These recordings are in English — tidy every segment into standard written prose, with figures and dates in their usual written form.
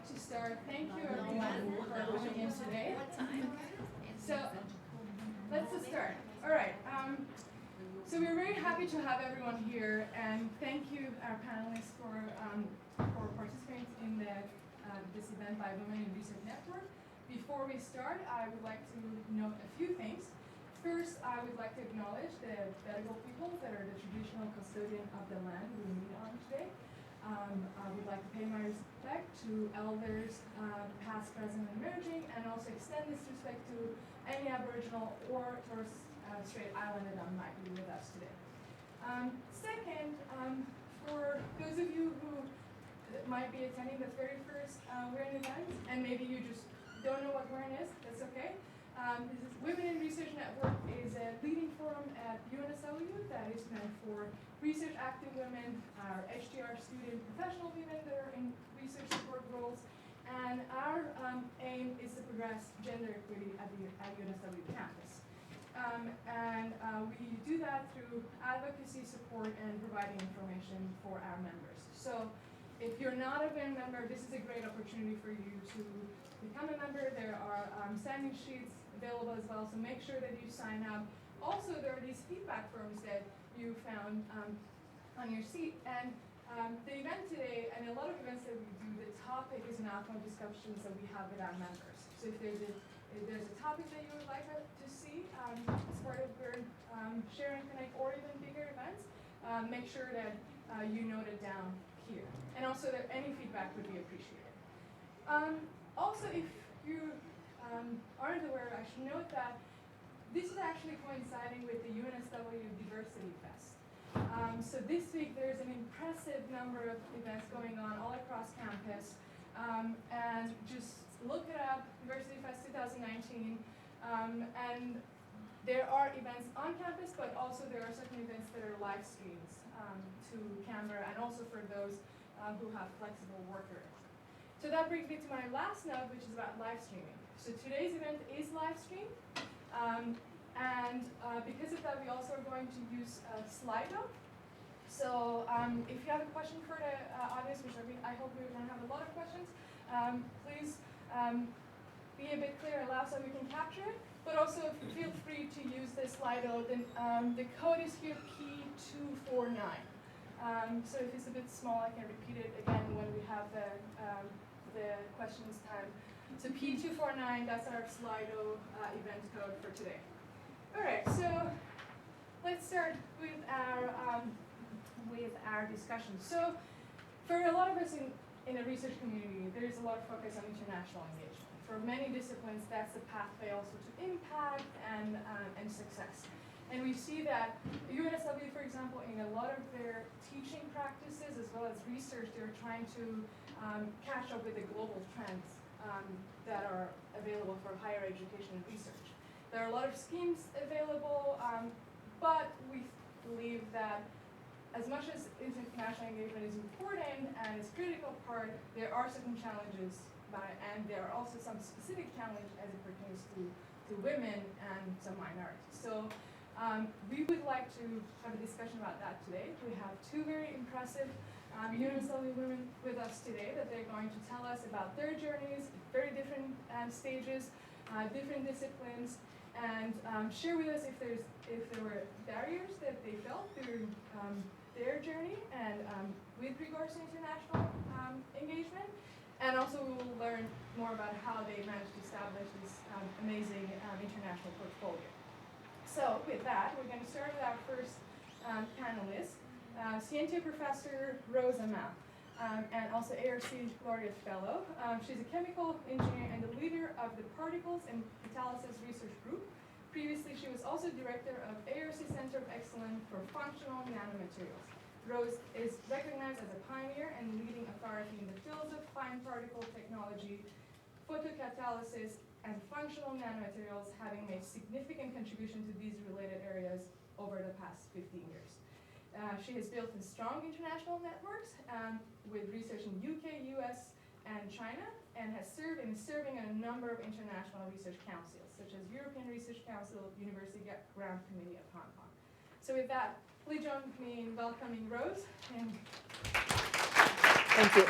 to start. Thank you everyone for coming in today. So let's just start. All right. So we're very happy to have everyone here, and thank you, our panelists, for participating in this event by Women in Research Network. Before we start, I would like to note a few things. First, I would like to acknowledge the Gadigal people that are the traditional custodian of the land we meet on today. I would like to pay my respect to elders, past, present, and emerging, and also extend this respect to any Aboriginal or Torres Strait Islander that might be with us today. Second, for those of you who might be attending the very first WERN event, and maybe you just don't know what WERN is, that's okay. This is Women in Research Network is a leading forum at UNSW that is meant for research active women, our HDR student professional women that are in research support roles, and our aim is to progress gender equity at UNSW campus. We do that through advocacy, support, and providing information for our members. So if you're not a WERN member, this is a great opportunity for you to become a member. There are sign-in sheets available as well, so make sure that you sign up. Also, there are these feedback forms that you found on your seat, and the event today, and a lot of events that we do, the topic is an outcome discussions that we have with our members. So if there's a topic that you would like to see as part of your Share and Connect or even bigger events, make sure that you note it down here. And also that any feedback would be appreciated. Also, if you aren't aware, I should note that this is actually coinciding with the UNSW Diversity Fest. So this week there's an impressive number of events going on all across campus. And just look it up, Diversity Fest 2019. And there are events on campus, but also there are certain events that are live streams to camera, and also for those who have flexible work areas. So that brings me to my last note, which is about live streaming. So today's event is live streamed, and because of that, we also are going to use Slido. So if you have a question for the audience, which I hope we're going to have a lot of questions, please be a bit clear and loud so we can capture it. But also feel free to use the Slido. The code is here P249. So if it's a bit small, I can repeat it again when we have the questions time. So P249, that's our Slido event code for today. All right, so let's start with our discussion. So for a lot of us in the research community, there's a lot of focus on international engagement. For many disciplines, that's the pathway also to impact and success. And we see that UNSW, for example, in a lot of their teaching practices as well as research, they're trying to catch up with the global trends that are available for higher education and research. There are a lot of schemes available, but we believe that as much as international engagement is important and is a critical part, there are certain challenges, and there are also some specific challenges as it pertains to women and some minorities. So we would like to have a discussion about that today. We have two very impressive UNSW women with us today that they're going to tell us about their journeys, very different stages, different disciplines, and share with us if there were barriers that they felt through their journey and with regards to international engagement. And also we will learn more about how they managed to establish this amazing international portfolio. So with that, we're going to start with our first panelist, Scientia Professor Rosa Mal, and also ARC Laureate Fellow. She's a chemical engineer and the leader of the Particles and Catalysis Research Group. Previously, she was also director of ARC Center of Excellence for Functional Nanomaterials. Rose is recognized as a pioneer and leading authority in the fields of fine particle technology, photocatalysis, and functional nanomaterials, having made significant contribution to these related areas over the past 15 years. She has built strong international networks with research in UK, US, and China, and has served and is serving on a number of international research councils, such as European Research Council, University Grant Committee of Hong Kong. So with that, please join me in welcoming Rose. Thank you.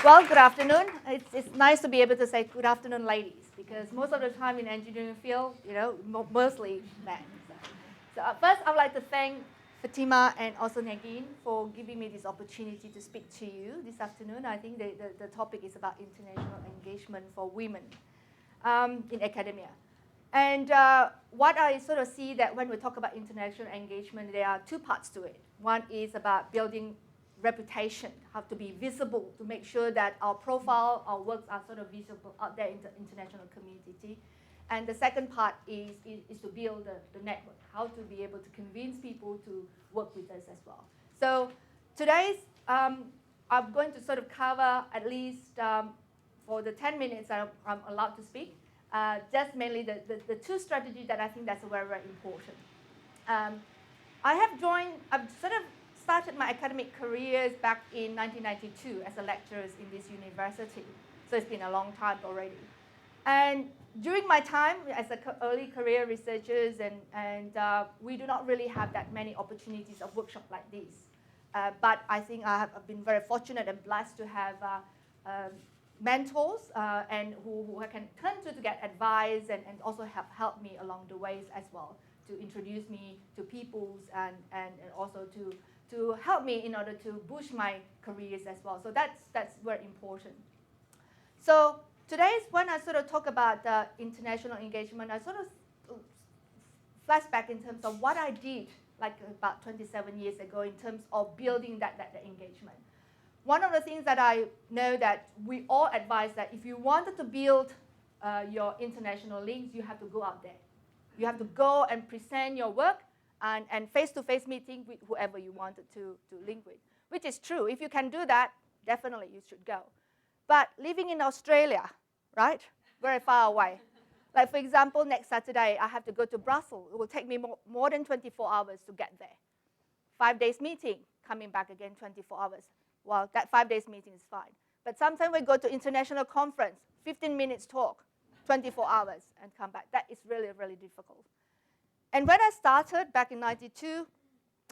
Well, good afternoon. It's nice to be able to say good afternoon, ladies, because most of the time in engineering field, mostly men. So first, I would like to thank Fatima and also Nagin for giving me this opportunity to speak to you this afternoon. I think the topic is about international engagement for women in academia. And what I sort of see that when we talk about international engagement, there are two parts to it. One is about building reputation, how to be visible, to make sure that our profile, our works are sort of visible out there in the international community. And the second part is to build the network, how to be able to convince people to work with us as well. So today's, I'm going to sort of cover at least for the 10 minutes I'm allowed to speak, just mainly the two strategies that I think that's very, very important. I've sort of started my academic careers back in 1992 as a lecturer in this university. So it's been a long time already. And during my time as an early career researchers, and we do not really have that many opportunities of workshops like this. But I think I've been very fortunate and blessed to have mentors and who I can turn to get advice and also help me along the ways as well, to introduce me to peoples and also to help me in order to boost my careers as well. So that's very important. So today's when I sort of talk about international engagement, I sort of flashback in terms of what I did like about 27 years ago in terms of building that engagement. One of the things that I know that we all advise that if you wanted to build your international links, you have to go out there. You have to go and present your work and face-to-face meeting with whoever you wanted to link with, which is true. If you can do that, definitely you should go. But living in Australia, right, very far away. Like, for example, next Saturday, I have to go to Brussels. It will take me more than 24 hours to get there. 5 days meeting, coming back again 24 hours. Well, that 5 days meeting is fine. But sometimes we go to international conference, 15 minutes talk, 24 hours, and come back. That is really, really difficult. And when I started back in 92,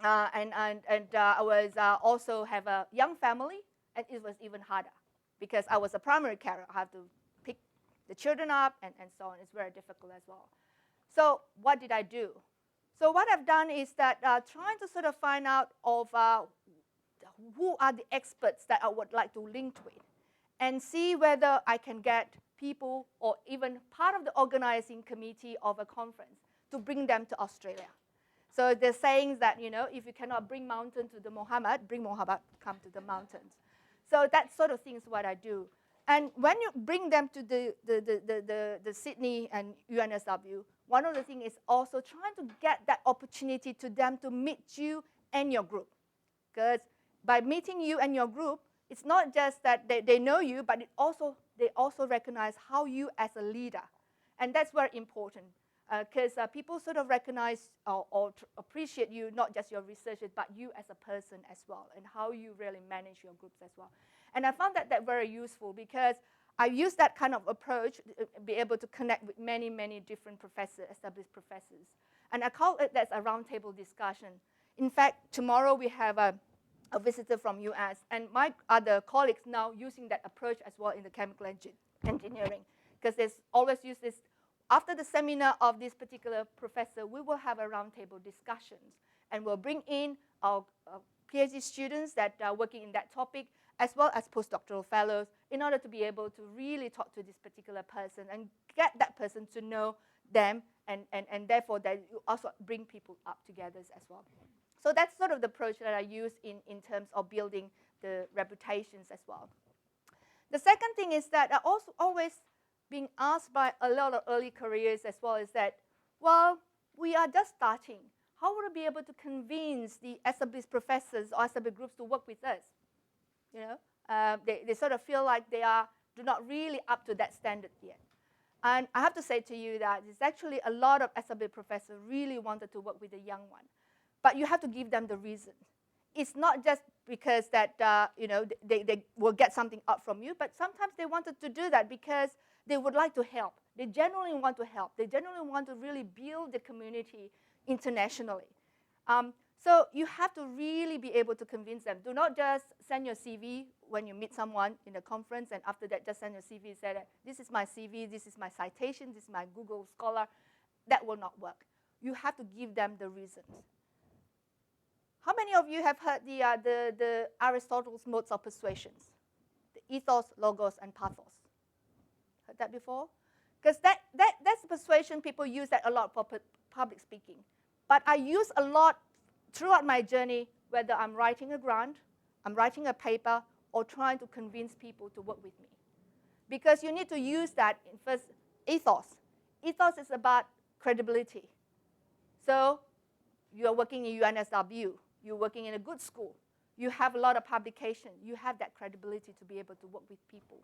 I was also have a young family, and it was even harder because I was a primary carer. I have to pick the children up and so on. It's very difficult as well. So what did I do? So what I've done is that trying to sort of find out of who are the experts that I would like to link with and see whether I can get people or even part of the organizing committee of a conference to bring them to Australia. So they're saying that, if you cannot bring mountain to the Muhammad, bring Muhammad, come to the mountains. So that sort of thing is what I do. And when you bring them to the Sydney and UNSW, one of the things is also trying to get that opportunity to them to meet you and your group. Because by meeting you and your group, it's not just that they know you, but they also recognize how you as a leader. And that's very important. Because people sort of recognize or appreciate you, not just your researchers, but you as a person as well, and how you really manage your groups as well. And I found that very useful because I use that kind of approach to be able to connect with many, many different professors, established professors. And I call it that's a roundtable discussion. In fact, tomorrow we have a visitor from US, and my other colleagues now using that approach as well in the chemical engineering, because there's always use this. After the seminar of this particular professor, we will have a roundtable discussions, and we'll bring in our PhD students that are working in that topic, as well as postdoctoral fellows, in order to be able to really talk to this particular person and get that person to know them, and therefore that you also bring people up together as well. So that's sort of the approach that I use in terms of building the reputations as well. The second thing is that I also always being asked by a lot of early careers as well is that, well, we are just starting. How would we be able to convince the established professors or established groups to work with us? They sort of feel like they do not really up to that standard yet. And I have to say to you that it's actually a lot of established professors really wanted to work with the young one. But you have to give them the reason. It's not just because that they will get something out from you, but sometimes they wanted to do that because they would like to help. They genuinely want to help. They genuinely want to really build the community internationally. So you have to really be able to convince them. Do not just send your CV when you meet someone in a conference, and after that just send your CV and say that this is my CV, this is my citation, this is my Google Scholar. That will not work. You have to give them the reasons. How many of you have heard the Aristotle's modes of persuasions? The ethos, logos, and pathos. Heard that before? Because that's persuasion. People use that a lot for public speaking. But I use a lot throughout my journey, whether I'm writing a grant, I'm writing a paper, or trying to convince people to work with me. Because you need to use that in first ethos. Ethos is about credibility. So you're working in UNSW, you're working in a good school, you have a lot of publication, you have that credibility to be able to work with people.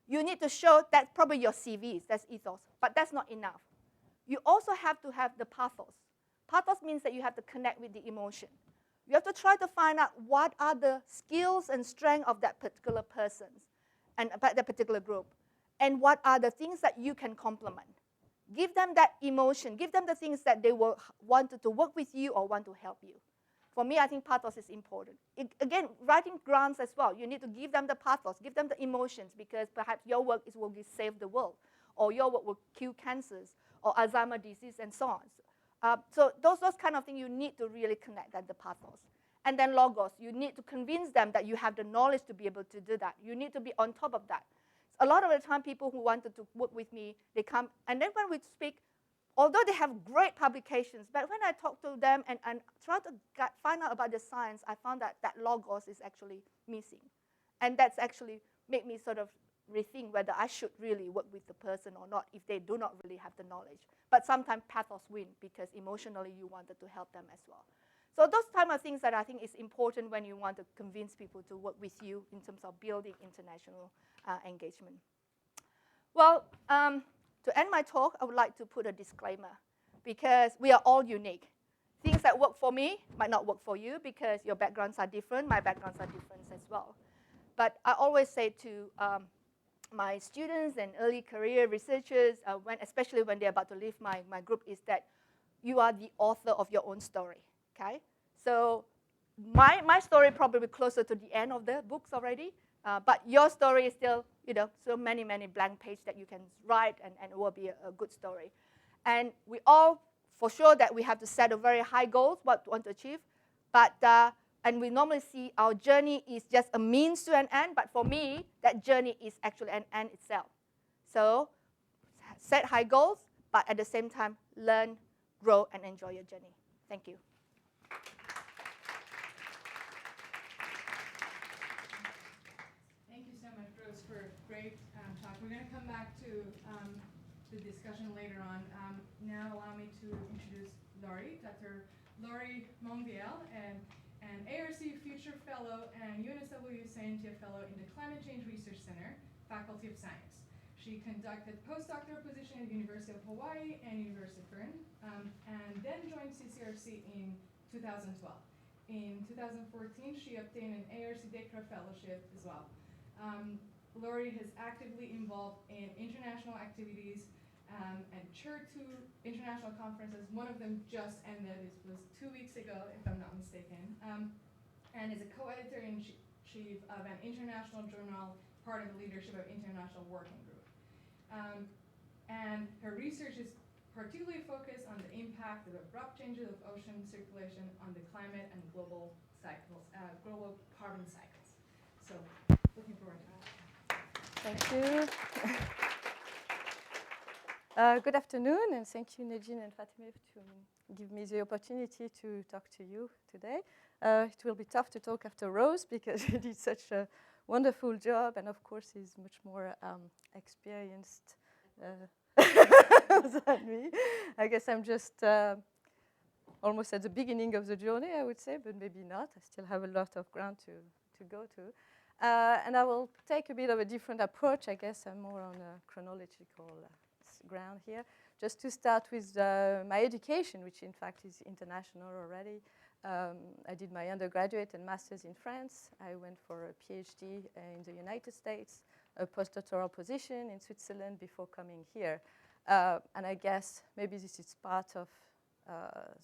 You need to show that's probably your CVs, that's ethos, but that's not enough. You also have to have the pathos. Pathos means that you have to connect with the emotion. You have to try to find out what are the skills and strengths of that particular person and about that particular group, and what are the things that you can complement. Give them that emotion. Give them the things that they will want to work with you or want to help you. For me, I think pathos is important. Again, writing grants as well, you need to give them the pathos, give them the emotions, because perhaps your work will save the world, or your work will cure cancers, or Alzheimer's disease, and so on. So those kind of things, you need to really connect at the pathos. And then logos, you need to convince them that you have the knowledge to be able to do that. You need to be on top of that. A lot of the time, people who wanted to work with me, they come, and then when we speak, although they have great publications, but when I talk to them and try to find out about the science, I found that logos is actually missing. And that's actually made me sort of rethink whether I should really work with the person or not if they do not really have the knowledge. But sometimes pathos win because emotionally you wanted to help them as well. So those type of things that I think is important when you want to convince people to work with you in terms of building international engagement. Well, to end my talk, I would like to put a disclaimer, because we are all unique. Things that work for me might not work for you because your backgrounds are different, my backgrounds are different as well. But I always say to my students and early career researchers, especially when they're about to leave my group, is that you are the author of your own story, okay? So my story probably closer to the end of the books already, but your story is still, so many blank pages that you can write, and it will be a good story. And we all, for sure, that we have to set a very high goals, what we want to achieve, but and we normally see our journey is just a means to an end, but for me, that journey is actually an end itself. So set high goals, but at the same time, learn, grow, and enjoy your journey. Thank you. Thank you so much, Rose, for a great talk. We're going to come back to the discussion later on. Now allow me to introduce Laurie, Dr. Laurie Monvielle, and an ARC Future Fellow and UNSW Scientia Fellow in the Climate Change Research Center, Faculty of Science. She conducted postdoctoral position at the University of Hawaii and University of Bern, and then joined CCRC in 2012. In 2014, she obtained an ARC DECRA Fellowship as well. Laurie has actively involved in international activities and chaired 2 international conferences. One of them just ended. It was 2 weeks ago, if I'm not mistaken, and is a co-editor-in-chief of an international journal, part of the leadership of International Working Group. And her research is particularly focused on the impact of abrupt changes of ocean circulation on the climate and global cycles, global carbon cycles. So, looking forward to that. Thank you. Good afternoon, and thank you, Nadine and Fatemeh, to give me the opportunity to talk to you today. It will be tough to talk after Rose because she did such a wonderful job, and of course is much more experienced than me. I guess I'm just almost at the beginning of the journey, I would say, but maybe not. I still have a lot of ground to go to. And I will take a bit of a different approach. I guess I'm more on a chronological ground here. Just to start with my education, which in fact is international already. I did my undergraduate and master's in France. I went for a PhD in the United States, a postdoctoral position in Switzerland before coming here. And I guess maybe this is part of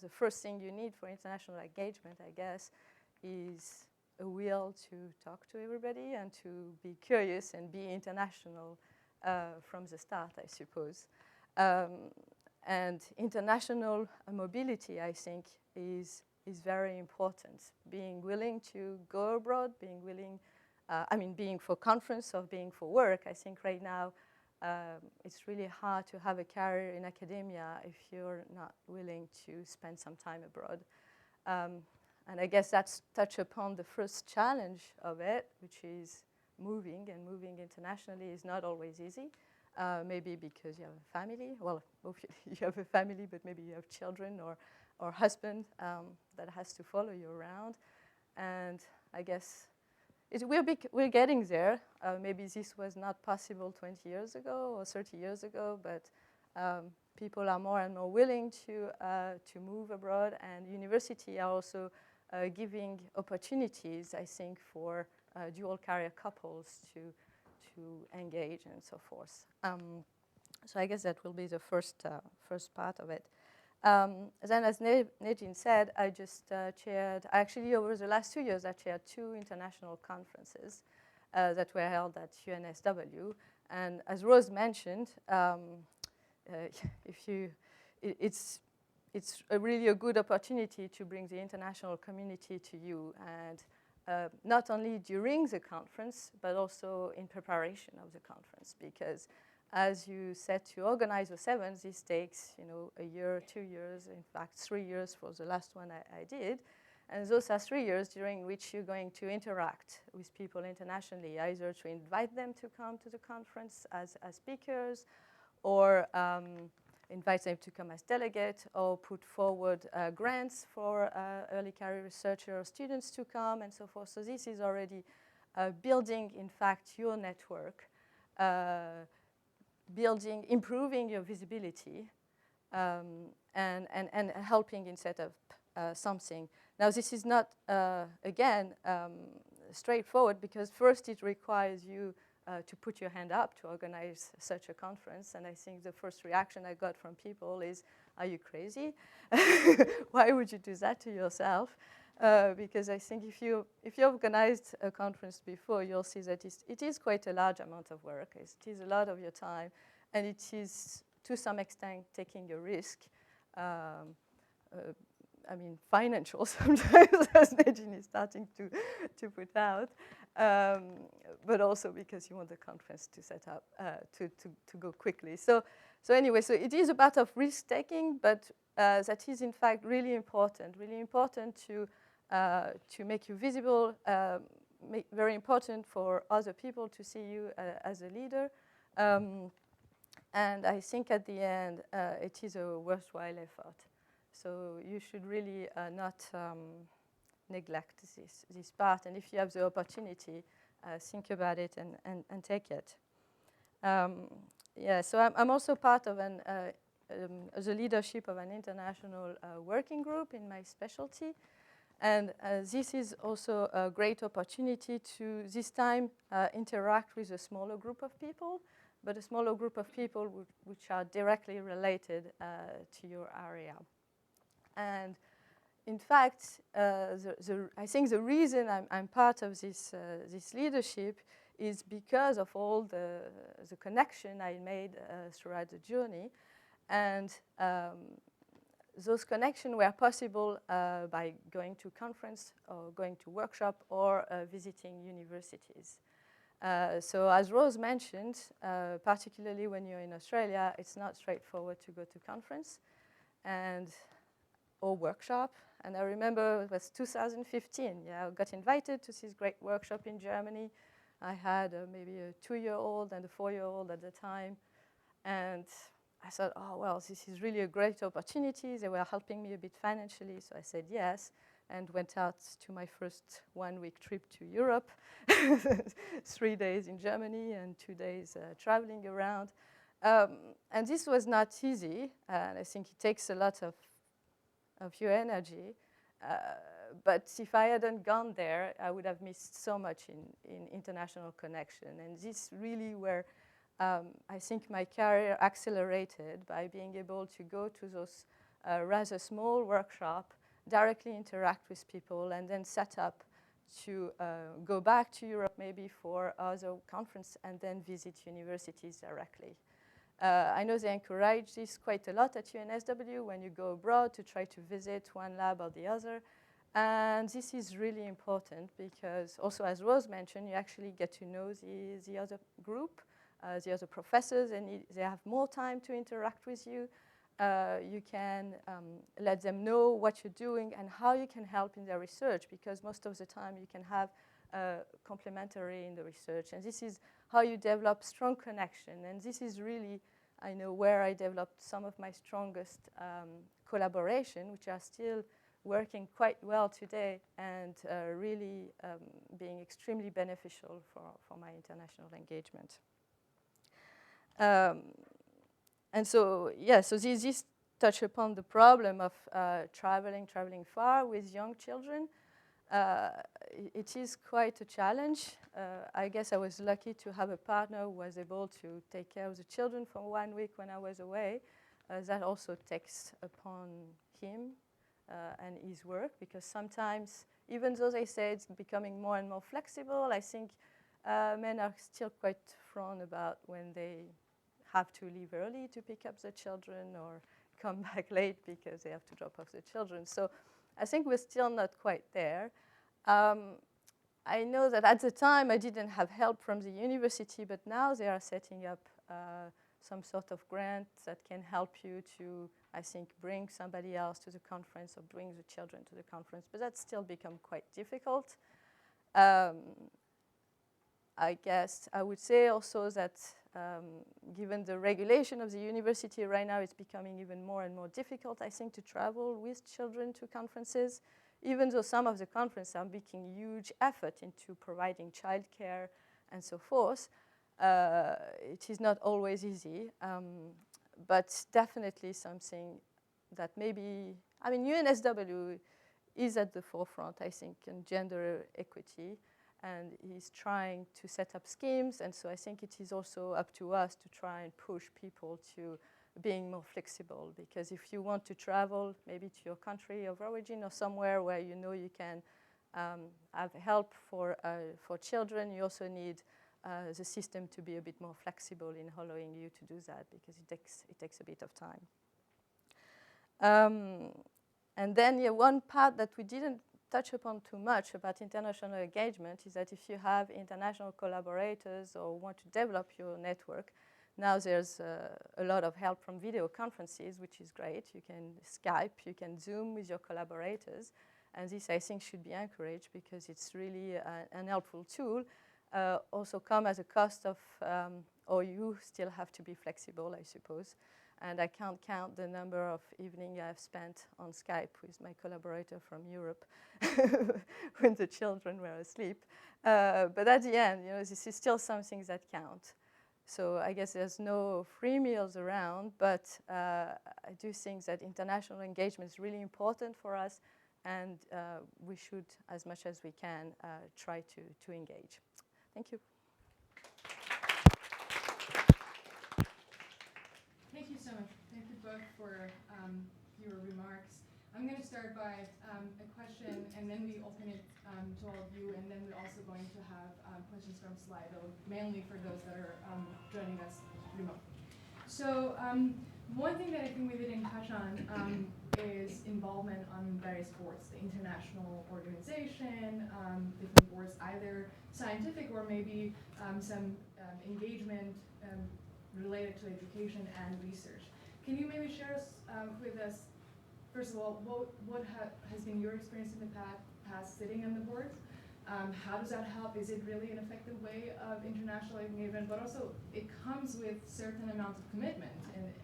the first thing you need for international engagement, I guess, is a will to talk to everybody and to be curious and be international from the start, I suppose. And international mobility, I think, is very important. Being willing to go abroad, being willing, being for conference or being for work. I think right now it's really hard to have a career in academia if you're not willing to spend some time abroad. And I guess that's touch upon the first challenge of it, which is moving, and moving internationally is not always easy. Maybe because you have a family. Well, you have a family, but maybe you have children or husband that has to follow you around. And I guess we're getting there. Maybe this was not possible 20 years ago or 30 years ago, but people are more and more willing to move abroad, and university are also giving opportunities, I think, for dual career couples to engage and so forth. So I guess that will be the first part of it. Then, as Nadine said, I just chaired, actually over the last 2 years, I chaired 2 international conferences that were held at UNSW. And as Rose mentioned, it's really a good opportunity to bring the international community to you, and not only during the conference, but also in preparation of the conference, because as you said, to organize the 7, this takes, a year, 2 years, in fact, 3 years for the last one I did. And those are 3 years during which you're going to interact with people internationally, either to invite them to come to the conference as speakers, or invite them to come as delegates, or put forward grants for early career researcher students to come, and so forth. So this is already building, in fact, your network, improving your visibility, and helping in set up something. Now, this is not, again, straightforward, because first it requires you to put your hand up to organize such a conference. And I think the first reaction I got from people is, are you crazy? Why would you do that to yourself? Because I think if you organized a conference before, you'll see that it is quite a large amount of work. It is a lot of your time, and it is, to some extent, taking a risk. Financial sometimes, as Nadine is starting to put out, but also because you want the conference to set up, to go quickly. So anyway, so it is a part of risk-taking, but that is, in fact, really important to make you visible, very important for other people to see you as a leader. And I think at the end, it is a worthwhile effort. So you should really not neglect this part. And if you have the opportunity, think about it and take it. So I'm also part of the leadership of an international working group in my specialty. And this is also a great opportunity to, this time, interact with a smaller group of people, but a smaller group of people which are directly related to your area. And in fact, I think the reason I'm part of this leadership is because of all the connection I made throughout the journey. And those connections were possible by going to conference or going to workshop or visiting universities. So as Rose mentioned, particularly when you're in Australia, it's not straightforward to go to conference or workshop. And I remember it was 2015. I got invited to this great workshop in Germany. I had maybe a 2-year-old and a 4-year-old at the time. And I thought, oh, well, this is really a great opportunity. They were helping me a bit financially, so I said yes, and went out to my first 1-week trip to Europe, 3 days in Germany and 2 days traveling around. And this was not easy, and I think it takes a lot of your energy. But if I hadn't gone there, I would have missed so much in international connection. And this really where I think my career accelerated, by being able to go to those a rather small workshop, directly interact with people, and then set up to go back to Europe maybe for other conference and then visit universities directly. I know they encourage this quite a lot at UNSW when you go abroad to try to visit one lab or the other. And this is really important because also, as Rose mentioned, you actually get to know the other group, the other professors, and they have more time to interact with you. You can let them know what you're doing and how you can help in their research, because most of the time you can have complementary in the research. And this is how you develop strong connection. And this is really, I know, where I developed some of my strongest collaboration, which are still working quite well today and really being extremely beneficial for my international engagement. And so, yeah, so this touch upon the problem of traveling far with young children. It is quite a challenge. I guess I was lucky to have a partner who was able to take care of the children for 1 week when I was away. That also takes upon him and his work, because sometimes, even though they say it's becoming more and more flexible, I think men are still quite frown about when they have to leave early to pick up the children or come back late because they have to drop off the children. So I think we're still not quite there. I know that at the time I didn't have help from the university, but now they are setting up some sort of grant that can help you to, I think, bring somebody else to the conference or bring the children to the conference, but that's still become quite difficult. I guess I would say also that given the regulation of the university right now, it's becoming even more and more difficult, I think, to travel with children to conferences, even though some of the conferences are making huge effort into providing childcare and so forth. It is not always easy, but definitely something that maybe, I mean, UNSW is at the forefront, I think, in gender equity, and is trying to set up schemes, and so I think it is also up to us to try and push people to being more flexible, because if you want to travel maybe to your country of origin or somewhere where you know you can have help for children, you also need the system to be a bit more flexible in allowing you to do that, because it takes a bit of time. And then one part that we didn't touch upon too much about international engagement is that if you have international collaborators or want to develop your network, now there's a lot of help from video conferences, which is great. You can Skype, you can Zoom with your collaborators, and this, I think, should be encouraged because it's really an helpful tool. Also come at a cost of, or you still have to be flexible, I suppose. And I can't count the number of evenings I've spent on Skype with my collaborator from Europe when the children were asleep. But at the end, this is still something that counts. So I guess there's no free meals around, but I do think that international engagement is really important for us, and we should, as much as we can, try to engage. Thank you. Thank you so much. Thank you both for your remarks. I'm going to start by a question, and then we open it to all of you, and then we're also going to have questions from Slido, mainly for those that are joining us remote. So one thing that I think we didn't touch on is involvement on various boards, the international organization, different boards, either scientific or maybe some engagement related to education and research. Can you maybe share with us, first of all, what has been your experience in the past sitting on the boards? How does that help? Is it really an effective way of international engagement? But also, it comes with certain amounts of commitment,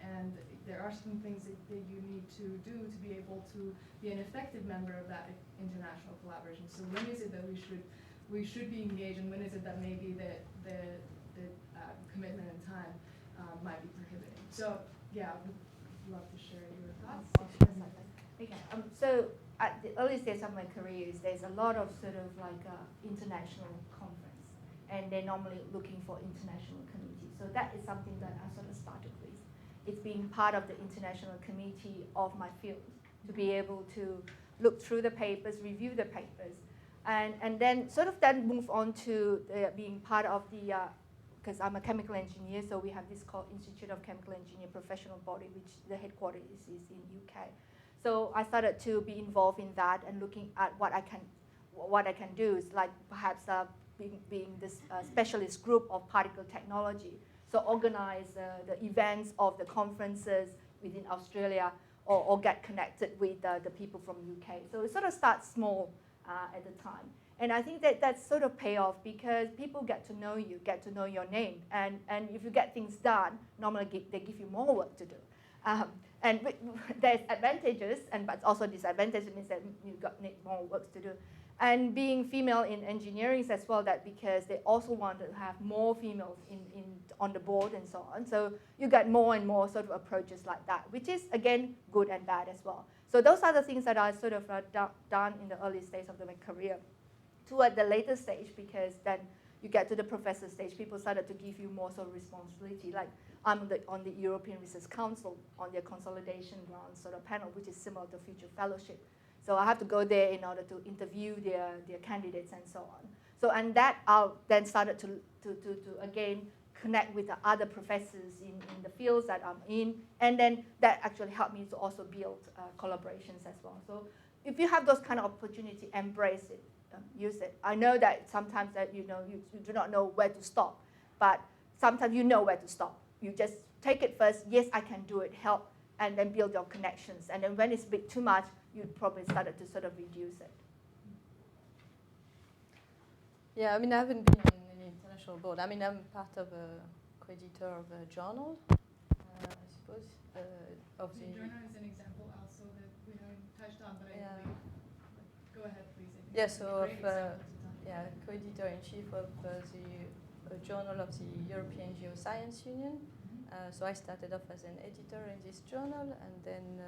and there are some things that you need to do to be able to be an effective member of that international collaboration. So when is it that we should be engaged, and when is it that maybe the commitment and time might be prohibiting? So yeah, I would love to share your thoughts. Okay. So at the early stage of my career, there's a lot of sort of like international conference, and they're normally looking for international communities. So that is something that I sort of started with. it's being part of the international committee of my field, to be able to look through the papers, review the papers, and then sort of then move on to being part of the, because I'm a chemical engineer, so we have this called Institute of Chemical Engineer Professional Body, which the headquarters is in UK. So I started to be involved in that and looking at what I can do, is like perhaps being this specialist group of particle technology. So organize the events of the conferences within Australia, or get connected with the people from UK. So it sort of starts small at the time. And I think that's sort of pay off, because people get to know you, get to know your name. And if you get things done, normally they give you more work to do. And there's advantages, but also disadvantages, means that need more work to do. And being female in engineering as well, that because they also want to have more females on the board and so on. So you get more and more sort of approaches like that, which is, again, good and bad as well. So those are the things that I sort of done in the early stage of my career. Toward the later stage, because then you get to the professor stage, people started to give you more sort of responsibility. Like I'm on the European Research Council on their consolidation grants sort of panel, which is similar to Future Fellowship. So I have to go there in order to interview their candidates and so on. So, and that I then started to again connect with the other professors in the fields that I'm in, and then that actually helped me to also build collaborations as well. So if you have those kind of opportunity, embrace it, use it. I know that sometimes that you do not know where to stop, but sometimes you know where to stop. You just take it first. Yes, I can do it. Help, and then build your connections. And then when it's a bit too much, you probably started to sort of reduce it. Yeah, I mean, I haven't been on any international board. I mean, I'm part of a co-editor of a journal, I suppose. Of the journal is an example also that we haven't touched on, but I believe. Go ahead, please. Yeah, so co-editor-in-chief of the journal of the European Geoscience Union. So I started off as an editor in this journal, and then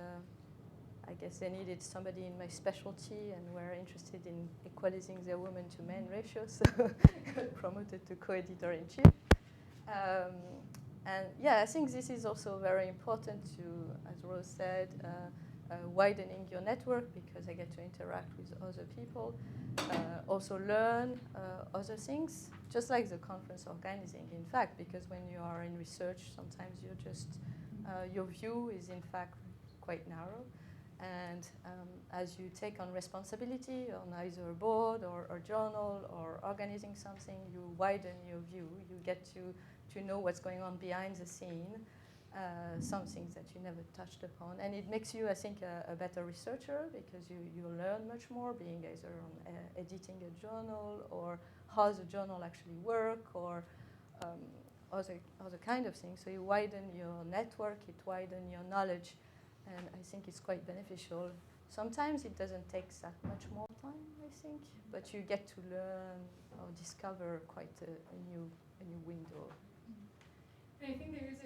I guess they needed somebody in my specialty and were interested in equalizing their women to men ratio, so got promoted to co-editor-in-chief. And yeah, I think this is also very important to, as Rose said, widening your network, because I get to interact with other people, also learn other things, just like the conference organizing, in fact, because when you are in research, sometimes you're just, your view is in fact quite narrow. And as you take on responsibility on either a board or journal or organizing something, you widen your view. You get to know what's going on behind the scene, some things that you never touched upon. And it makes you, I think, a better researcher, because you learn much more, being either on editing a journal, or how the journal actually work, or other kind of things. So you widen your network, it widen your knowledge. And I think it's quite beneficial. Sometimes it doesn't take that much more time, I think, but you get to learn or discover quite a new window. And I think there is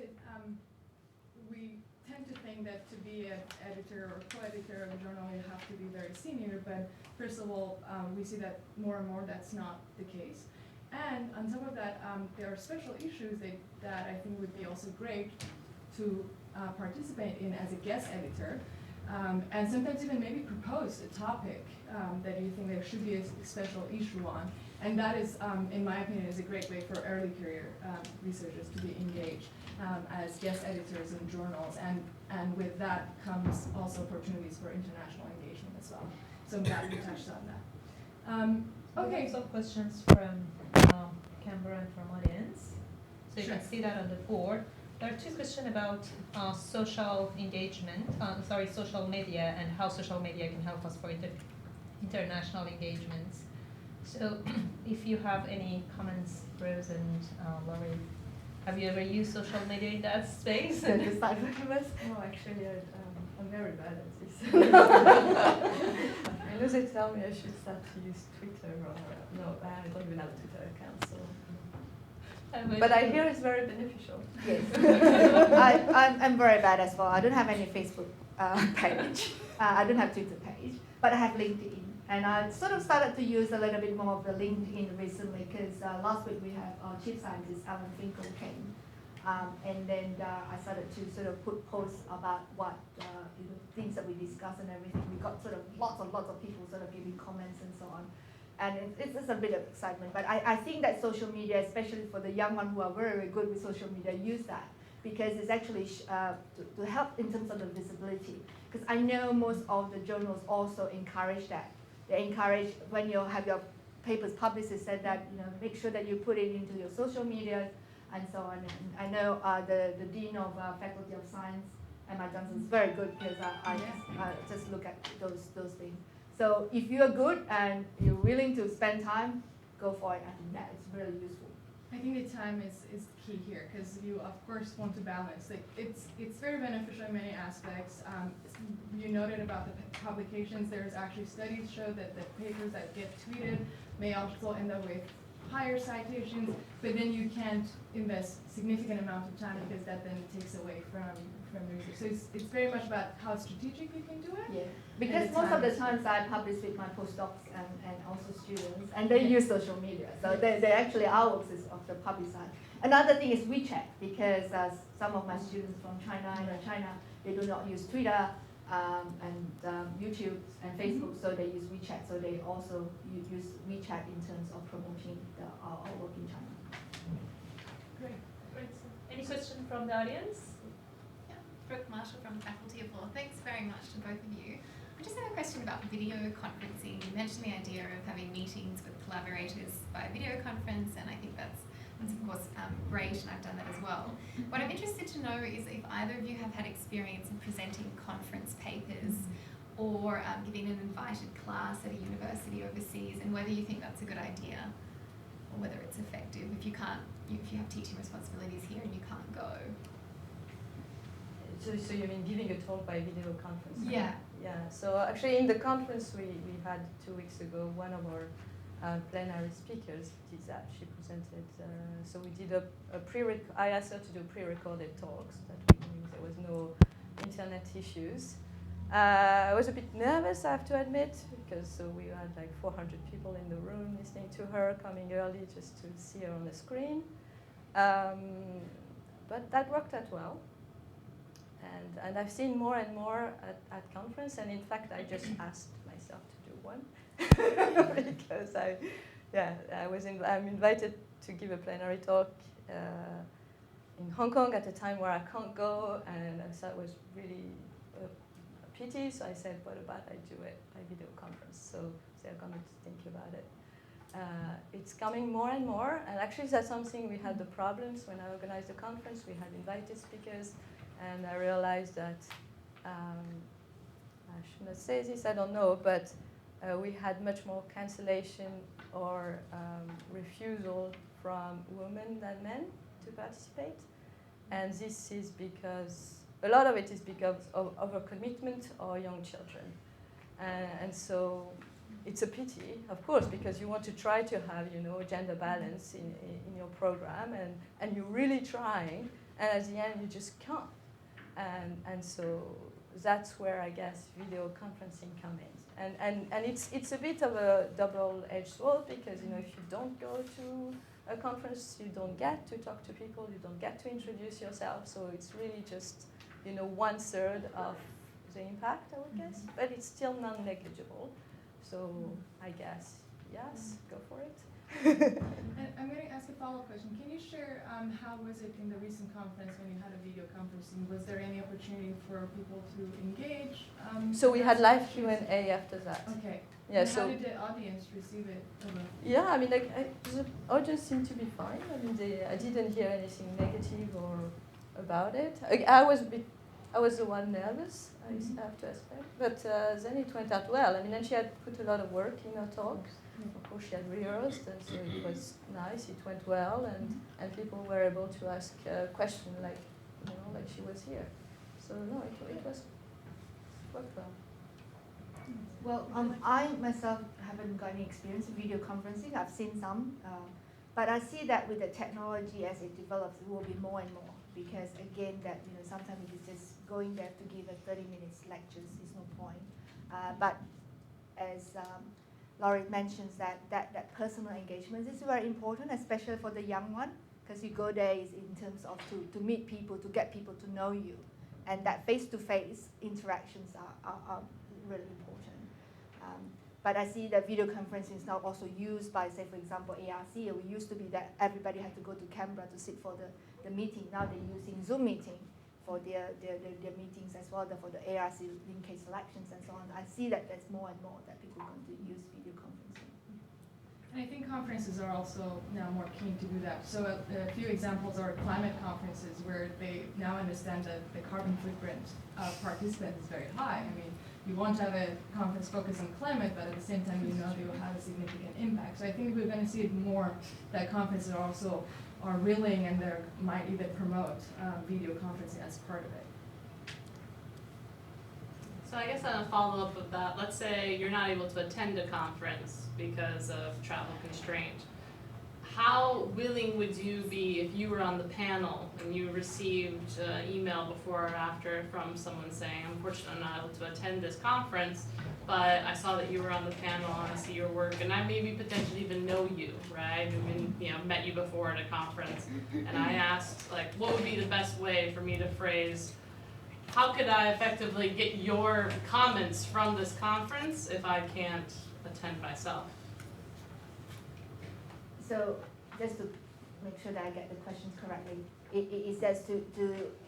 we tend to think that to be an editor or co-editor of a journal, you have to be very senior, but first of all, we see that more and more that's not the case. And on top of that, there are special issues that I think would be also great to participate in as a guest editor, and sometimes even maybe propose a topic that you think there should be a special issue on. And that is, in my opinion, is a great way for early career researchers to be engaged as guest editors in journals. And with that comes also opportunities for international engagement as well. So I'm glad we touched on that. Okay. Lots of questions from Canberra and from audience. So you can see that on the board. There are two questions about social engagement, social media, and how social media can help us for international engagements. So if you have any comments, Rose and Laurie, have you ever used social media in that space? Oh, actually, I'm very bad at this. I know they tell me I should start to use Twitter, or no, I don't even have a Twitter account, so. But I hear it's very beneficial. Yes. I'm very bad as well. I don't have any Facebook page. I don't have Twitter page, but I have LinkedIn. And I sort of started to use a little bit more of the LinkedIn recently, because last week we had our chief scientist, Alan Finkel, came And then I started to sort of put posts about what things that we discussed and everything. We got sort of lots and lots of people sort of giving comments and so on. And it's just a bit of excitement. But I think that social media, especially for the young ones who are very, very good with social media, use that because it's actually to help in terms of the visibility. Because I know most of the journals also encourage that. They encourage when you have your papers published, they said that make sure that you put it into your social media and so on. And I know the Dean of Faculty of Science, Emma Johnson, is very good because I just look at those things. So if you're good and you're willing to spend time, go for it. I think that is really useful. I think the time is key here because you of course want to balance. Like it's very beneficial in many aspects. You noted about the publications. There's actually studies show that the papers that get tweeted may also end up with higher citations, but then you can't invest significant amount of time because that then takes away from the research. So it's very much about how strategic you can do it. Yeah, because most of the times I publish with my postdocs and also students, and they use social media. So they actually our work is of the public side. Another thing is WeChat, because some of my students from China, China, they do not use Twitter and YouTube and Facebook, so they use WeChat. So they also use WeChat in terms of promoting our work in China. Great. Any question from the audience? Brooke Marshall from the Faculty of Law. Thanks very much to both of you. I just have a question about video conferencing. You mentioned the idea of having meetings with collaborators by video conference, and I think that's of course great, and I've done that as well. What I'm interested to know is if either of you have had experience in presenting conference papers or giving an invited class at a university overseas, and whether you think that's a good idea or whether it's effective if you have teaching responsibilities here and you can't go. So you mean giving a talk by video conference? Right? Yeah. Yeah. So actually, in the conference we had 2 weeks ago, one of our plenary speakers did that. She presented. So we did I asked her to do pre-recorded talks that we knew there was no internet issues. I was a bit nervous, I have to admit, because we had like 400 people in the room listening to her, coming early just to see her on the screen. But that worked out well. And I've seen more and more at conference, and in fact, I just asked myself to do one because I'm invited to give a plenary talk in Hong Kong at a time where I can't go, and I thought it was really a pity. So I said, what about I do it by video conference? So they're going to think about it. It's coming more and more, and actually that's something we had the problems when I organized the conference. We had invited speakers. And I realized that, I should not say this, I don't know, but we had much more cancellation or refusal from women than men to participate. And this is because, a lot of it is because of overcommitment or young children. And so it's a pity, of course, because you want to try to have, gender balance in your program, and you're really trying, and at the end you just can't. And so that's where I guess video conferencing comes in. And it's a bit of a double-edged sword because if you don't go to a conference, you don't get to talk to people, you don't get to introduce yourself. So it's really just 1/3 of the impact, I would guess. But it's still non-negligible. So I guess yes, go for it. And I'm going to ask a follow-up question. Can you share how was it in the recent conference when you had a video conferencing? Was there any opportunity for people to engage? So we had live Q&A after that. Okay. Yeah. And so how did the audience receive it? Yeah, I mean, the audience seemed to be fine. I mean, I didn't hear anything negative or about it. I was the one nervous, I have to expect. But then it went out well. I mean, and she had put a lot of work in her talk. Of course, she had rehearsed, and so it was nice. It went well, and people were able to ask questions like she was here. So no, it worked well. Well, I myself haven't got any experience in video conferencing. I've seen some, but I see that with the technology as it develops, it will be more and more. Because again, that sometimes it is just going there to give a 30 minutes lectures is no point. But as Laurie mentions, that personal engagement is very important, especially for the young one, because you go there is in terms of to meet people, to get people to know you, and that face-to-face interactions are really important. But I see that video conferencing is now also used by, say, for example, ARC. It used to be that everybody had to go to Canberra to sit for the meeting. Now they're using Zoom meeting for their meetings as well, for the ARC link case selections and so on. I see that there's more and more that people are going to use video conferencing. And I think conferences are also now more keen to do that. So a few examples are climate conferences where they now understand that the carbon footprint of participants is very high. I mean, you want to have a conference focused on climate, but at the same time you know they will have a significant impact. So I think we're going to see it more that conferences are willing and they might even promote video conferencing as part of it. So I guess on a follow-up of that, let's say you're not able to attend a conference because of travel constraint. How willing would you be if you were on the panel and you received an email before or after from someone saying, unfortunately I'm not able to attend this conference, but I saw that you were on the panel and I see your work and I maybe potentially even know you, right? I've met you before at a conference, and I asked, like, what would be the best way for me to phrase, how could I effectively get your comments from this conference if I can't attend myself? So just to make sure that I get the questions correctly, it says to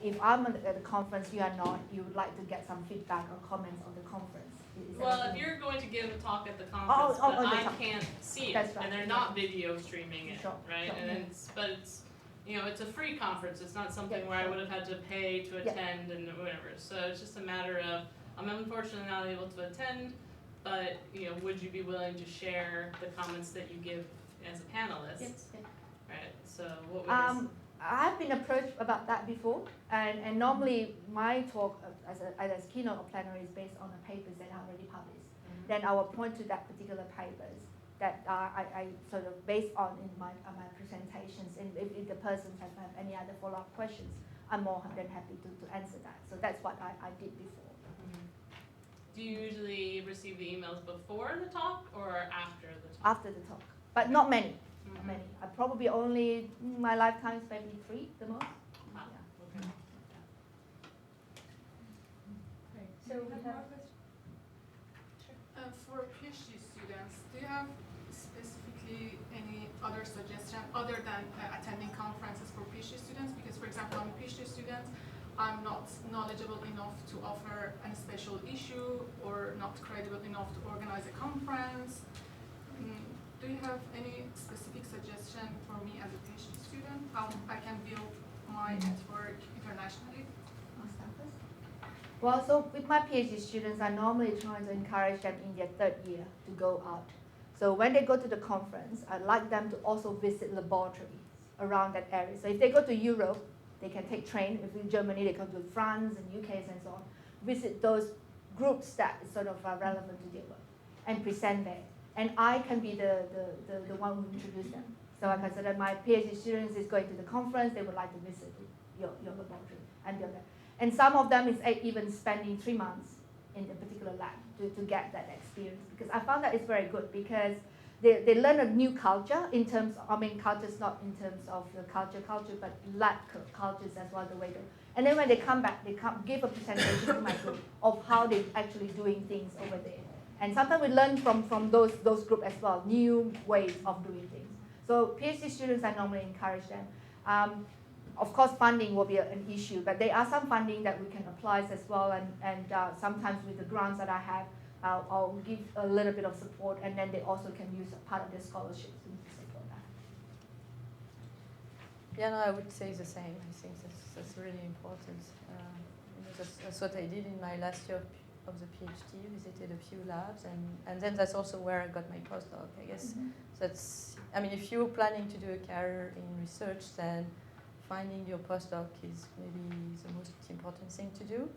if I'm at the conference, you are not, you would like to get some feedback or comments on the conference. Well, if you're going to give a talk at the conference, but I can't see it, That's right. and they're not video streaming it, Sure, right? sure. And it's it's a free conference. It's not something Yeah, where I sure. would have had to pay to Yeah. attend and whatever. So it's just a matter of, I'm unfortunately not able to attend, but would you be willing to share the comments that you give as a panelist? Yes. Right. So what would you I've been approached about that before, and normally my talk as keynote or plenary is based on the papers that are already published. Then I will point to that particular papers that I sort of based on in my presentations, and if the person have any other follow-up questions, I'm more than happy to answer that. So that's what I did before. Do you usually receive the emails before the talk or after the talk? After the talk, but not many. Not many. I probably only my lifetime maybe 3 the most. Wow. Yeah. Okay. Great. So we have for PhD students, do you have specifically any other suggestion other than attending conferences for PhD students? Because, for example, I'm a PhD student, I'm not knowledgeable enough to offer a special issue or not credible enough to organize a conference. Do you have any specific suggestion for me as a PhD student, how I can build my network internationally? Well, so with my PhD students, I normally try to encourage them in their 3rd year to go out. So when they go to the conference, I'd like them to also visit laboratories around that area. So if they go to Europe, they can take train. If in Germany, they come to France and UK and so on. Visit those groups that is sort of relevant to their work and present there. And I can be the one who introduce them. So I consider my PhD students is going to the conference, they would like to visit your laboratory and do that. And some of them is even spending 3 months in a particular lab to get that experience. Because I found that it's very good because they learn a new culture in terms of, cultures not in terms of the culture, but lab cultures as well, the way they. And then when they come back, they give a presentation to my group of how they're actually doing things over there. And sometimes we learn from those groups as well, new ways of doing things. So PhD students, I normally encourage them. Of course, funding will be an issue, but there are some funding that we can apply as well, and sometimes with the grants that I have, I'll give a little bit of support, and then they also can use a part of their scholarships to support that. Yeah, no, I would say the same. I think that's really important. That's what I did in my last year of the PhD, visited a few labs, and then that's also where I got my postdoc. I guess that's, if you're planning to do a career in research, then finding your postdoc is maybe the most important thing to do.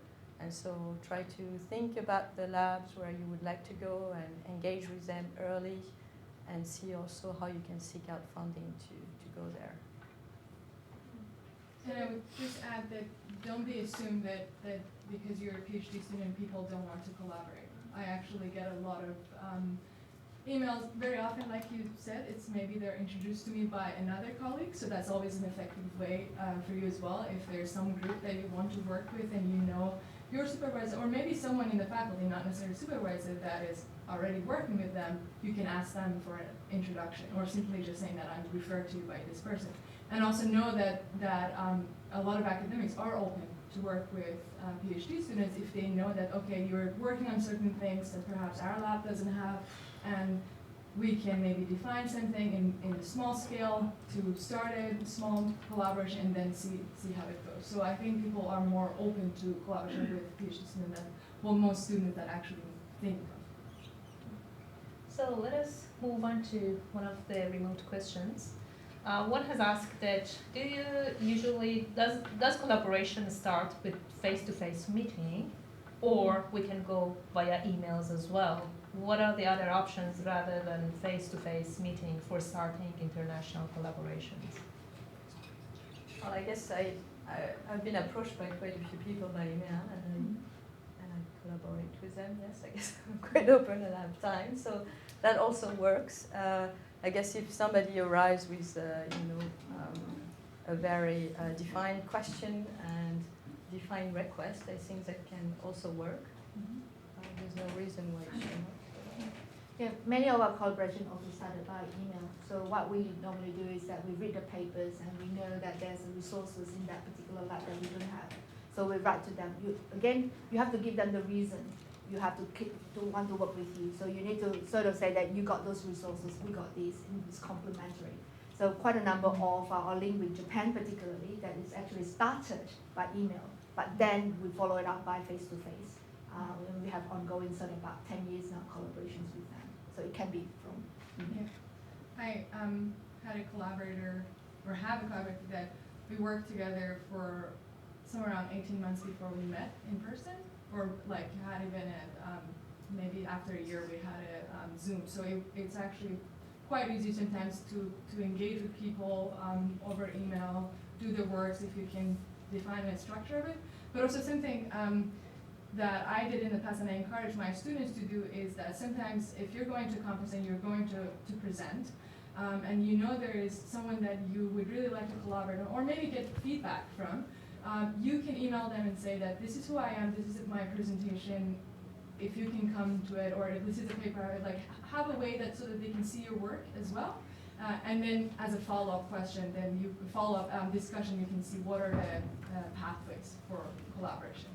And so try to think about the labs where you would like to go and engage with them early, and see also how you can seek out funding to go there. And I would just add that don't be assumed that because you're a PhD student, people don't want to collaborate. I actually get a lot of emails, very often, like you said, it's maybe they're introduced to me by another colleague, so that's always an effective way for you as well. If there's some group that you want to work with and you know your supervisor, or maybe someone in the faculty, not necessarily supervisor, that is already working with them, you can ask them for an introduction, or simply just saying that I'm referred to by this person. And also know that a lot of academics are open to work with PhD students if they know that, okay, you're working on certain things that perhaps our lab doesn't have, and we can maybe define something in a small scale to start a small collaboration and then see how it goes. So I think people are more open to collaboration with PhD students than well, most students that actually think of. So let us move on to one of the remote questions. One has asked that do you usually, does collaboration start with face-to-face meeting, or we can go via emails as well? What are the other options rather than face-to-face meeting for starting international collaborations? Well, I guess I've been approached by quite a few people by email, and I collaborate with them. Yes, I guess I'm quite open and I have time, so that also works. I guess if somebody arrives with a very defined question and defined request, I think that can also work. There's no reason why it should not. Yeah, many of our collaboration also started by email. So what we normally do is that we read the papers and we know that there's resources in that particular lab that we don't have. So we write to them. You have to give them the reason. You have to want to work with you. So you need to sort of say that you got those resources, we got these, and it's complementary. So quite a number of our link with Japan particularly that is actually started by email, but then we follow it up by face-to-face. And we have ongoing sort of about 10 years now collaborations with them. So it can be from email. Yeah. I had a collaborator, or have a collaborator that we worked together for somewhere around 18 months before we met in person, or like had even maybe after a year we had a Zoom. So it's actually quite easy sometimes to engage with people over email, do the works if you can define a structure of it. But also something that I did in the past and I encourage my students to do is that sometimes if you're going to a conference and you're going to present, and you know there is someone that you would really like to collaborate on, or maybe get feedback from, you can email them and say that this is who I am, this is my presentation, if you can come to it, or this is a paper, like have a way that so that they can see your work as well. And then as a follow-up question, then you follow-up discussion, you can see what are the pathways for collaboration.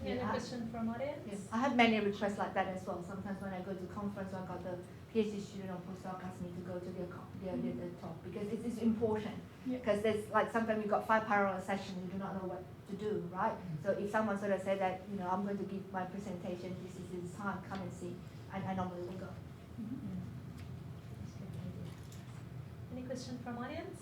Any question from audience? Yes, I have many requests like that as well. Sometimes when I go to conference, I got the PhD student or postdoc ask me to go to their talk because it's important. Because there's like sometimes you got 5 parallel sessions, you do not know what to do, right? So if someone sort of said that, I'm going to give my presentation, this is this time, come and see, and I normally will go. Any question from audience?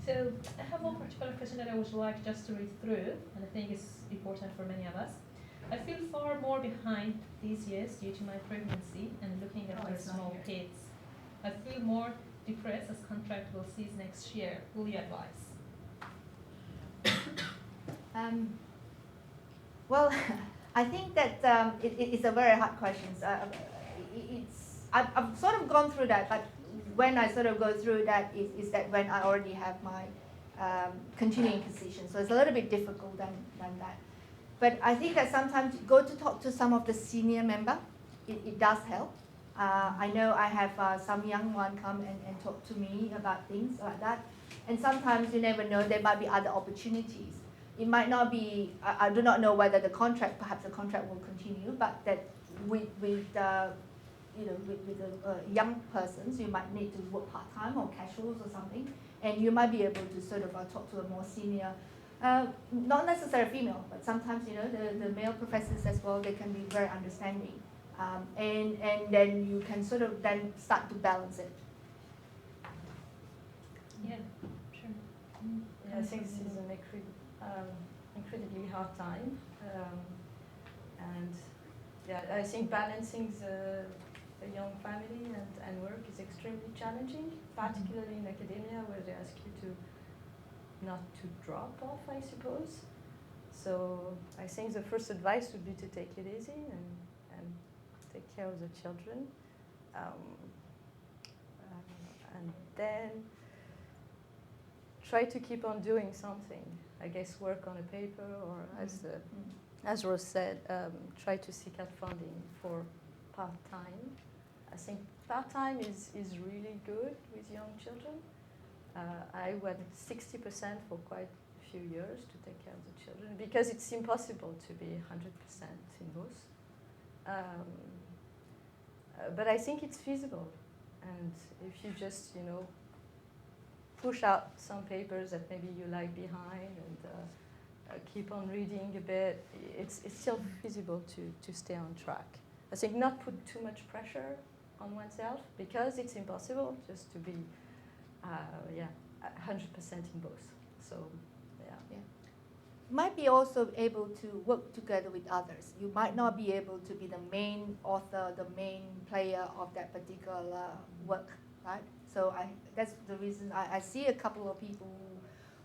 So I have one particular question that I would like just to read through, and I think it's important for many of us. I feel far more behind these years due to my pregnancy and looking after small kids. I feel more depressed as contract will cease next year. Will you advise? Well, I think that it's a very hard question. I've sort of gone through that, but when I sort of go through that is that when I already have my continuing position. So it's a little bit difficult than that. But I think that sometimes go to talk to some of the senior member, it does help. I know I have some young one come and talk to me about things like that. And sometimes you never know, there might be other opportunities. It might not be, I do not know whether perhaps the contract will continue, but that with the young persons, you might need to work part-time or casuals or something, and you might be able to sort of talk to a more senior, not necessarily female, but sometimes, the male professors as well, they can be very understanding. And then you can sort of then start to balance it. Yeah, sure. Yeah, I think this is an incredibly hard time. And yeah, I think balancing the young family and work is extremely challenging, particularly in academia where they ask you to not to drop off, I suppose. So I think the first advice would be to take it easy and take care of the children. And then try to keep on doing something. I guess work on a paper, or as Rose said, try to seek out funding for part-time. I think part-time is really good with young children. I went 60% for quite a few years to take care of the children, because it's impossible to be 100% in both. But I think it's feasible. And if you just, push out some papers that maybe you lag behind and keep on reading a bit, it's still feasible to stay on track. I think not put too much pressure on oneself, because it's impossible just to be 100% in both. So, yeah. Might be also able to work together with others. You might not be able to be the main author, the main player of that particular work, right? So that's the reason I see a couple of people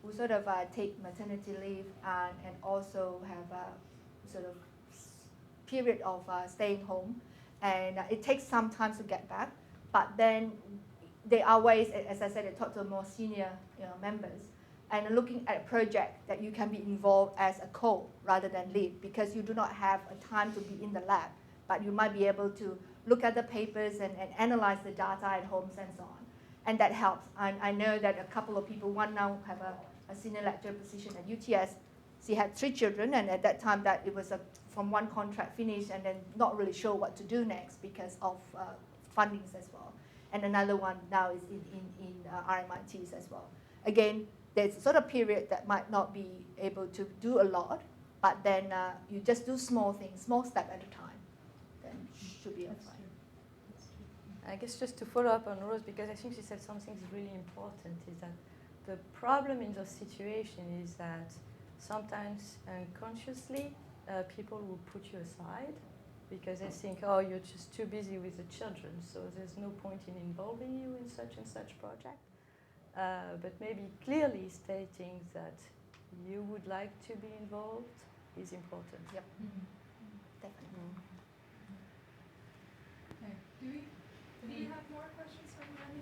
who sort of take maternity leave and also have a sort of period of staying home, and it takes some time to get back. But then there are ways, as I said, I talk to more senior members, and looking at a project that you can be involved as a co rather than lead, because you do not have a time to be in the lab, but you might be able to look at the papers and analyze the data at homes and so on. And that helps. And I know that a couple of people, one now have a senior lecturer position at UTS. She had 3 children, and at that time that it was from one contract finished and then not really sure what to do next because of fundings as well. And another one now is in RMITs as well. Again, there's a sort of period that might not be able to do a lot, but then you just do small things, small step at a time, then should be fine. I guess just to follow up on Rose, because I think she said something really important, is that the problem in those situations is that sometimes unconsciously people will put you aside because they think, oh, you're just too busy with the children, so there's no point in involving you in such and such project. But maybe clearly stating that you would like to be involved is important. Yep. Definitely. Okay. Do we have more questions from the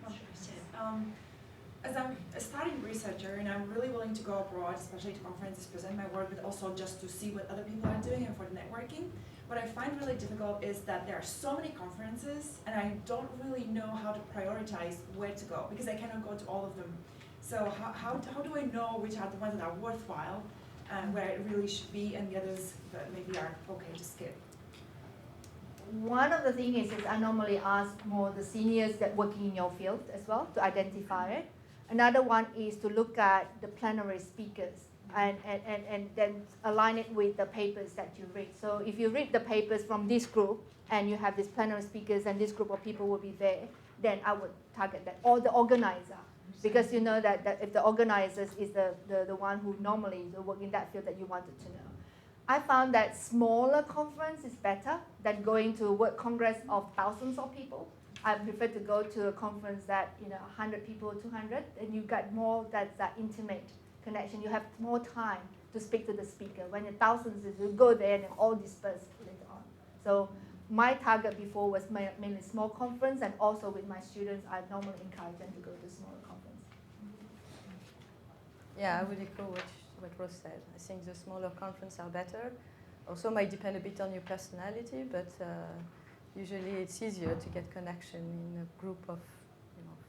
As I'm a starting researcher and I'm really willing to go abroad, especially to conferences, present my work, but also just to see what other people are doing and for the networking, what I find really difficult is that there are so many conferences and I don't really know how to prioritize where to go because I cannot go to all of them. So how do I know which are the ones that are worthwhile and where it really should be and the others that maybe are okay to skip? One of the things is I normally ask more the seniors that working in your field as well to identify it. Another one is to look at the plenary speakers and then align it with the papers that you read. So if you read the papers from this group and you have these plenary speakers and this group of people will be there, then I would target that. Or the organizer, because you know that if the organizers is the one who normally work in that field that you wanted to know. I found that smaller conference is better than going to a work congress of thousands of people. I prefer to go to a conference that 100 people, 200, and you get more that intimate connection. You have more time to speak to the speaker. When the thousands, you go there and all disperse later on. So my target before was mainly small conference, and also with my students, I normally encourage them to go to smaller conference. Yeah, I would echo what Rose said. I think the smaller conferences are better. Also might depend a bit on your personality, but usually it's easier to get connection in a group of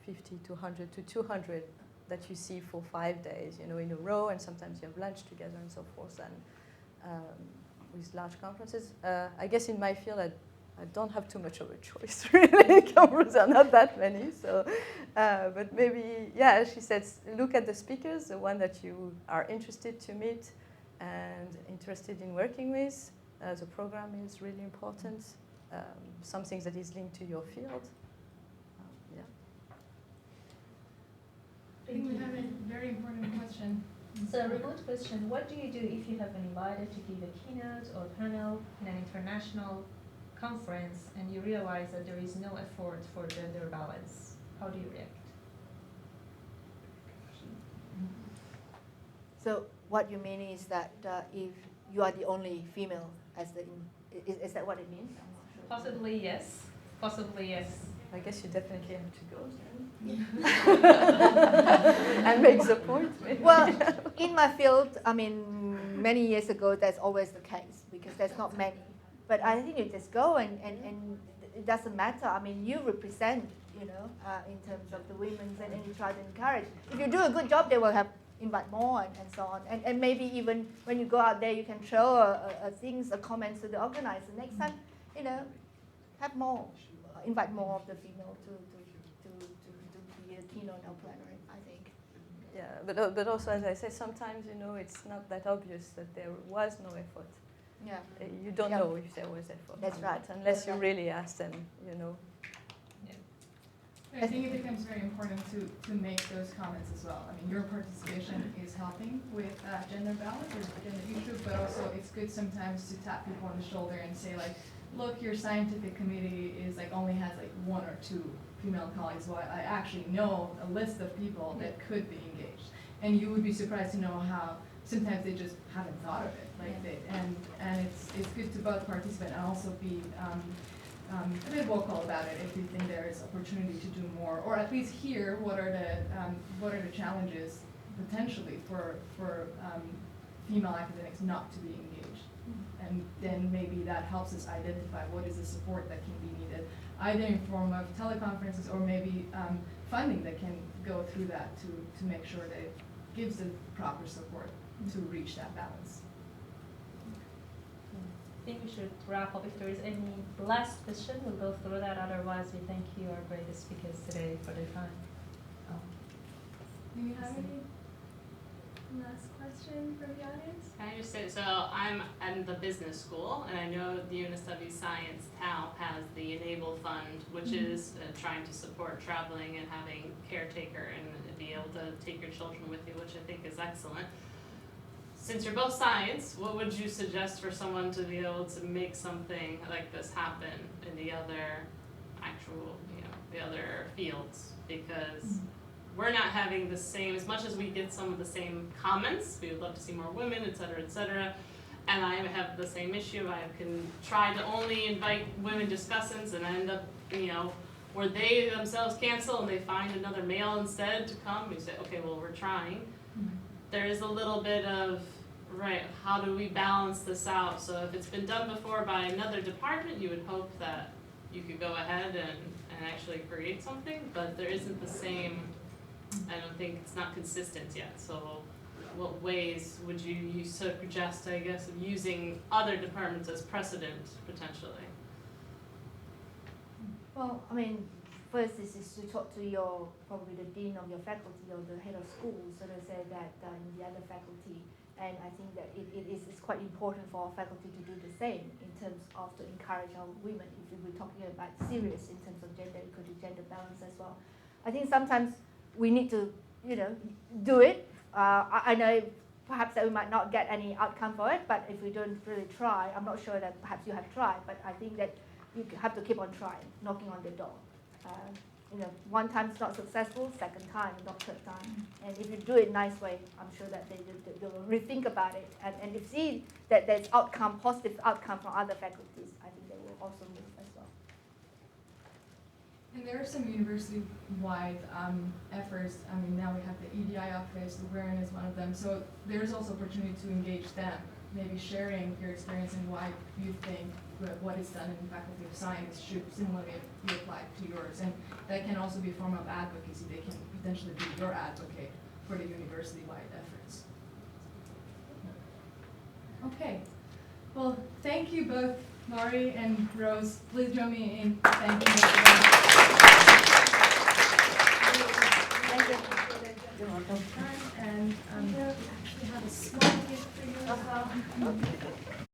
50 to 100 to 200 that you see for 5 days, in a row, and sometimes you have lunch together and so forth. And with large conferences, I guess in my field, I don't have too much of a choice, really. Conferences are not that many, so. But maybe, yeah, she said, look at the speakers, the one that you are interested to meet and interested in working with. The program is really important. Something that is linked to your field. Yeah. I think we have a very important question. So a remote question, what do you do if you have been invited to give a keynote or panel in an international conference and you realize that there is no effort for gender balance? How do you react? So what you mean is that if you are the only female as the. Is that what it means? I'm not sure. Possibly yes. Possibly yes. I guess you definitely have to go then. And make the point. Maybe. Well, in my field, I mean, many years ago, that's always the case because there's not many. But I think you just go and it doesn't matter. I mean, you represent, in terms of the women, and you try to encourage. If you do a good job, they will invite more and so on. And maybe even when you go out there, you can show things, comments to the organizer. Next time, have more, invite more of the female to be a keynote or plenary, I think. Yeah, but also, as I say, sometimes, it's not that obvious that there was no effort. Yeah. You don't know if there was effort. That's right. Unless you really ask them, I think it becomes very important to make those comments as well. I mean, your participation is helping with gender balance or gender issue, but also it's good sometimes to tap people on the shoulder and say like, look, your scientific committee is only has 1 or 2 female colleagues. Well, I actually know a list of people that could be engaged, and you would be surprised to know how sometimes they just haven't thought of it. And it's good to both participate and also be a bit vocal about it if you think there is opportunity to do more, or at least hear what are the challenges potentially for female academics not to be engaged, and then maybe that helps us identify what is the support that can be needed, either in form of teleconferences or maybe funding that can go through that to make sure that it gives the proper support to reach that balance. I think we should wrap up. If there is any last question, we'll go through that. Otherwise, we thank you, our great speakers today, for their time. Do you have any last question from the audience? Can I just say, so I'm at the business school, and I know the UNSW Science TAL has the Enable Fund, which is trying to support traveling and having caretaker and be able to take your children with you, which I think is excellent. Since you're both science, what would you suggest for someone to be able to make something like this happen in the other the other fields? Because we're not having the same, as much as we get some of the same comments, we would love to see more women, et cetera, and I have the same issue. I can try to only invite women discussants and I end up, where they themselves cancel and they find another male instead to come. We say, okay, well, we're trying. There is a little bit of, how do we balance this out? So if it's been done before by another department, you would hope that you could go ahead and actually create something, but there isn't the same, I don't think it's not consistent yet. So what ways would you suggest, I guess, of using other departments as precedent, potentially? Well, I mean, first is to talk to probably the dean of your faculty or the head of school, so to say that in the other faculty. And I think that it's quite important for our faculty to do the same in terms of to encourage our women, if we're talking about serious in terms of gender equity, gender balance as well. I think sometimes we need to, do it. I know perhaps that we might not get any outcome for it, but if we don't really try, I'm not sure that perhaps you have tried, but I think that you have to keep on trying, knocking on the door. One time it's not successful, second time, not third time. And if you do it nice way, I'm sure that they will rethink about it. And if you see that there's positive outcome from other faculties, I think they will also move as well. And there are some university-wide efforts. I mean, now we have the EDI office, WAREN is one of them. So there's also opportunity to engage them, maybe sharing your experience and why you think what is done in the Faculty of Science should similarly be applied to yours. And that can also be a form of advocacy. They can potentially be your advocate for the university-wide efforts. Okay. Well, thank you both, Laurie and Rose. Please join me in thanking everyone. Thank you. You're welcome. And we actually have a small gift for you as well.